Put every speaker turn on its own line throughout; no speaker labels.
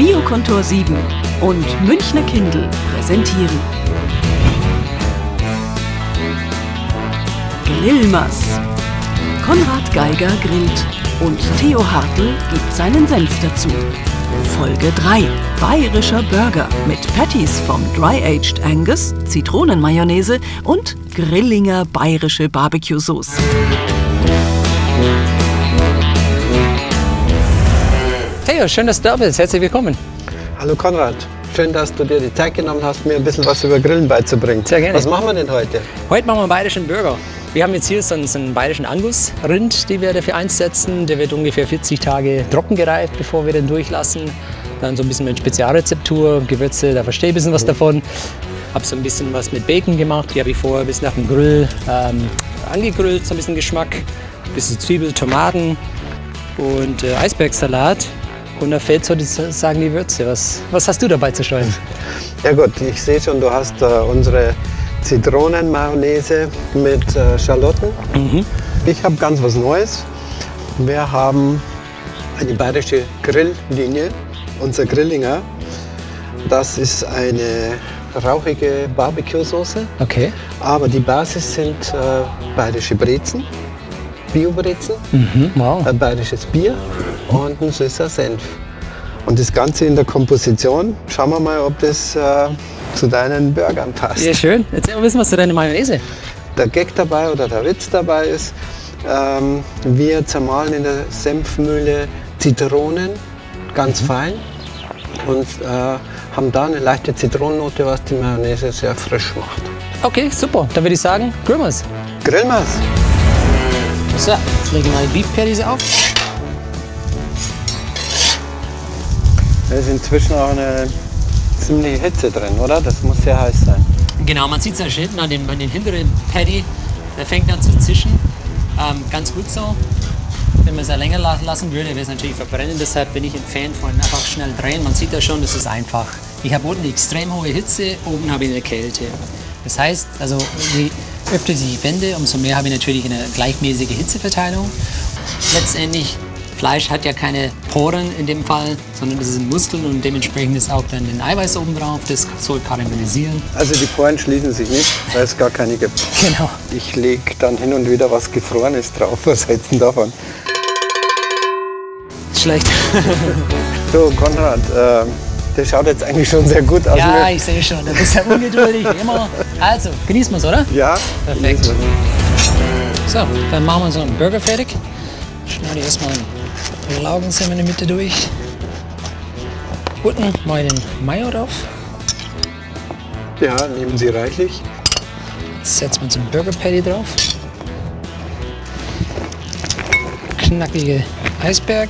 Biokontor 7 und Münchner Kindl präsentieren Grillmas. Konrad Geiger grillt und Theo Hartl gibt seinen Senf dazu. Folge 3. Bayerischer Burger mit Patties vom Dry-Aged Angus, Zitronenmayonnaise und Grillinger bayerische Barbecue-Sauce.
Theo, schön, dass du da bist. Herzlich willkommen.
Hallo Konrad, schön, dass du dir die Zeit genommen hast, mir ein bisschen was über Grillen beizubringen.
Sehr gerne.
Was machen wir denn heute?
Heute machen wir einen bayerischen Burger. Wir haben jetzt hier so einen bayerischen Angus-Rind, den wir dafür einsetzen. Der wird ungefähr 40 Tage trocken gereift, bevor wir den durchlassen. Dann so ein bisschen mit Spezialrezeptur, Gewürze, da verstehe ich ein bisschen was davon. Habe so ein bisschen was mit Bacon gemacht. Die habe ich vorher bis nach dem Grill angegrillt, so ein bisschen Geschmack. Ein bisschen Zwiebel, Tomaten und Eisbergsalat. Und da fehlt sozusagen die Würze. Was hast du dabei zu steuern?
Ja gut, ich sehe schon, du hast unsere Zitronenmayonnaise mit Schalotten. Ich habe ganz was Neues. Wir haben eine bayerische Grilllinie, unser Grillinger. Das ist eine rauchige Barbecue-Soße.
Okay.
Aber die Basis sind bayerische Brezen, Bio-Brezen,
Wow.
ein bayerisches Bier und ein süßer Senf. Und das Ganze in der Komposition, schauen wir mal, ob das zu deinen Burgern passt.
Ja, schön. Erzähl mal ein bisschen was zu deiner Mayonnaise.
Der Gag dabei oder der Witz dabei ist, wir zermahlen in der Senfmühle Zitronen ganz fein und haben da eine leichte Zitronennote, was die Mayonnaise sehr frisch macht.
Okay, super. Dann würde ich sagen, Grillmas.
Grillmas!
So, jetzt legen wir mal die Beef Patties auf.
Da ist inzwischen auch eine ziemliche Hitze drin, oder? Das muss sehr heiß sein.
Genau, man sieht es ja hinten an den hinteren Patty. Der fängt an zu zischen. Ganz gut so. Wenn man es ja länger lassen würde, wäre es natürlich verbrennen. Deshalb bin ich ein Fan von einfach schnell drehen. Man sieht ja schon, das ist einfach. Ich habe unten eine extrem hohe Hitze, oben habe ich eine Kälte. Das heißt, also je öfter sich ich wende, umso mehr habe ich natürlich eine gleichmäßige Hitzeverteilung. Letztendlich, Fleisch hat ja keine Poren in dem Fall, sondern das sind Muskeln und dementsprechend ist auch dann ein Eiweiß oben drauf. Das soll karamellisieren.
Also die Poren schließen sich nicht, weil es gar keine gibt.
Genau.
Ich lege dann hin und wieder was Gefrorenes drauf. Was hältst du denn davon?
Schlecht.
So, Konrad, der schaut jetzt eigentlich schon sehr gut aus.
Ja, ich sehe schon. Du bist ja ungeduldig, wie immer. Also, genießen wir es, oder?
Ja,
Perfekt. So, dann machen wir so einen Burger fertig. Schneide ich erstmal den Laugensamen in der Mitte durch. Unten mal den Mayo drauf.
Ja, nehmen Sie reichlich.
Jetzt setzen wir uns einen Burger Patty drauf. Knackige Eisberg.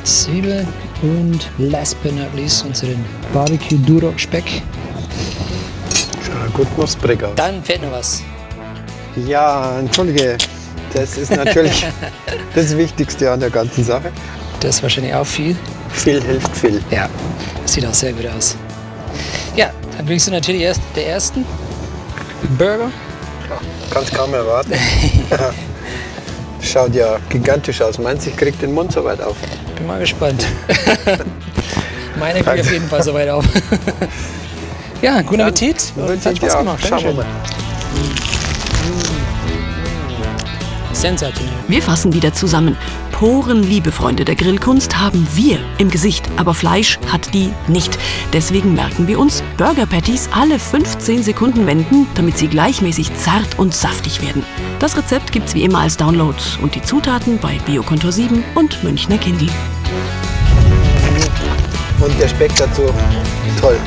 Zwiebeln und last but not least unseren Barbecue Duroc Speck.
Schaut gut knusprig aus.
Dann fehlt noch was.
Ja, entschuldige. Das ist natürlich das Wichtigste an der ganzen Sache.
Das ist wahrscheinlich auch viel.
Viel hilft viel.
Ja, sieht auch sehr gut aus. Ja, dann bringst du natürlich erst den ersten Burger.
Kannst kaum erwarten. Schaut ja gigantisch aus. Meinst du, ich krieg den Mund so weit auf?
Bin mal gespannt. Meiner geht auf jeden Fall so weit auf. Ja, guten Appetit.
Wünsche
Hat
ich dir
Spaß
auch.
gemacht.
Schauen wir
Dankeschön.
mal.
Sensationell.
Wir fassen wieder zusammen. Poren, liebe Freunde der Grillkunst, haben wir im Gesicht, aber Fleisch hat die nicht. Deswegen merken wir uns, Burger Patties alle 15 Sekunden wenden, damit sie gleichmäßig zart und saftig werden. Das Rezept gibt's wie immer als Download und die Zutaten bei Biokontor 7 und Münchner Kindl.
Und der Speck dazu. Toll.